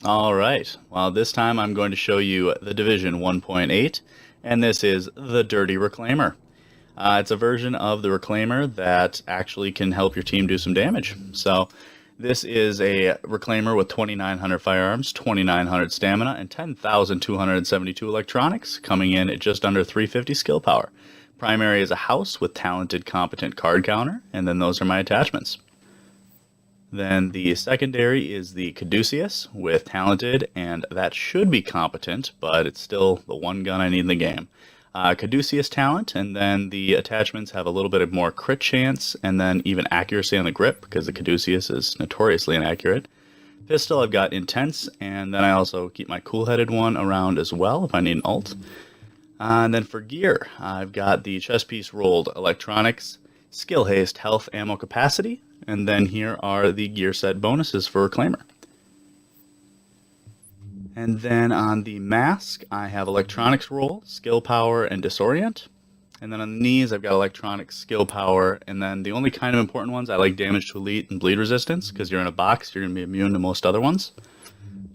All right. Well, this time I'm going to show you the Division 1.8, and this is the Dirty Reclaimer. It's a version of the Reclaimer that actually can help your team do some damage. So, this is a Reclaimer with 2,900 firearms, 2,900 stamina, and 10,272 electronics, coming in at just under 350 skill power. Primary is a house with talented, competent card counter, and then those are my attachments. Then the secondary is the Caduceus with talented, and that should be competent, but it's still the one gun I need in the game. Caduceus talent, and then the attachments have a little bit of more crit chance, and then even accuracy on the grip, because the Caduceus is notoriously inaccurate. Pistol, I've got intense, and then I also keep my cool-headed one around as well if I need an ult. And then for gear, I've got the chest piece rolled electronics, skill haste, health, ammo capacity, and then here are the gear set bonuses for Reclaimer. And then on the mask, I have electronics roll, skill power, and disorient. And then on the knees, I've got electronics, skill power, and then the only kind of important ones, I like damage to elite and bleed resistance, because you're in a box, you're going to be immune to most other ones.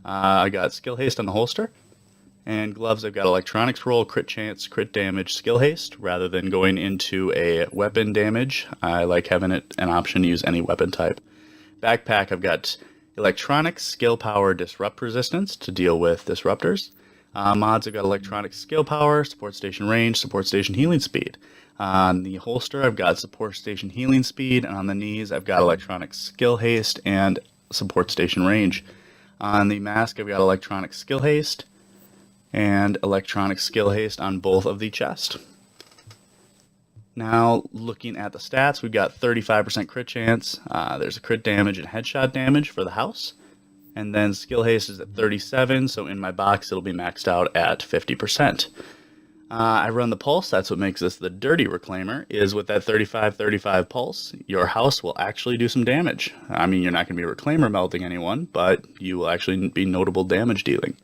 I got skill haste on the holster. And gloves, I've got electronics roll, crit chance, crit damage, skill haste. Rather than going into a weapon damage, I like having it an option to use any weapon type. Backpack, I've got electronics, skill power, disrupt resistance to deal with disruptors. Mods, I've got electronics, skill power, support station range, support station healing speed. On the holster, I've got support station healing speed, and on the knees, I've got electronics, skill haste, and support station range. On the mask, I've got electronics, skill haste, and electronic skill haste on both of the chest. Now, looking at the stats, we've got 35% crit chance. There's a crit damage and headshot damage for the house. And then skill haste is at 37, so in my box it'll be maxed out at 50%. I run the pulse, that's what makes this the Dirty Reclaimer, is with that 35-35 pulse, your house will actually do some damage. I mean, you're not going to be Reclaimer melting anyone, but you will actually be notable damage dealing.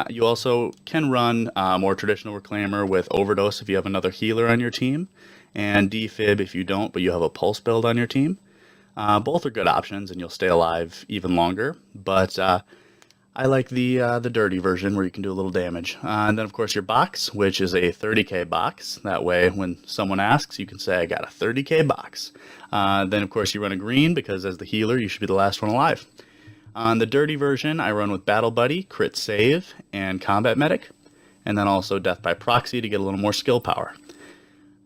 You also can run more traditional Reclaimer with Overdose if you have another healer on your team, and Defib if you don't, but you have a Pulse build on your team. Both are good options, and you'll stay alive even longer, but I like the dirty version where you can do a little damage. And then, of course, your box, which is a 30k box. That way, when someone asks, you can say, I got a 30k box. Then, of course, you run a green, because as the healer, you should be the last one alive. On the dirty version, I run with Battle Buddy, Crit Save, and Combat Medic, and then also Death by Proxy to get a little more skill power.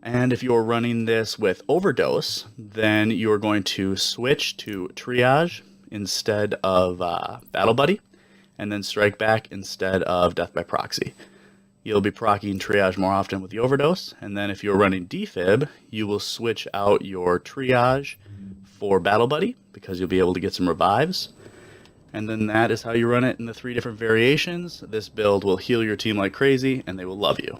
And if you're running this with Overdose, then you're going to switch to Triage instead of Battle Buddy, and then Strike Back instead of Death by Proxy. You'll be proccing Triage more often with the Overdose, and then if you're running Defib, you will switch out your Triage for Battle Buddy, because you'll be able to get some revives. And then that is how you run it in the 3 different variations. This build will heal your team like crazy, and they will love you.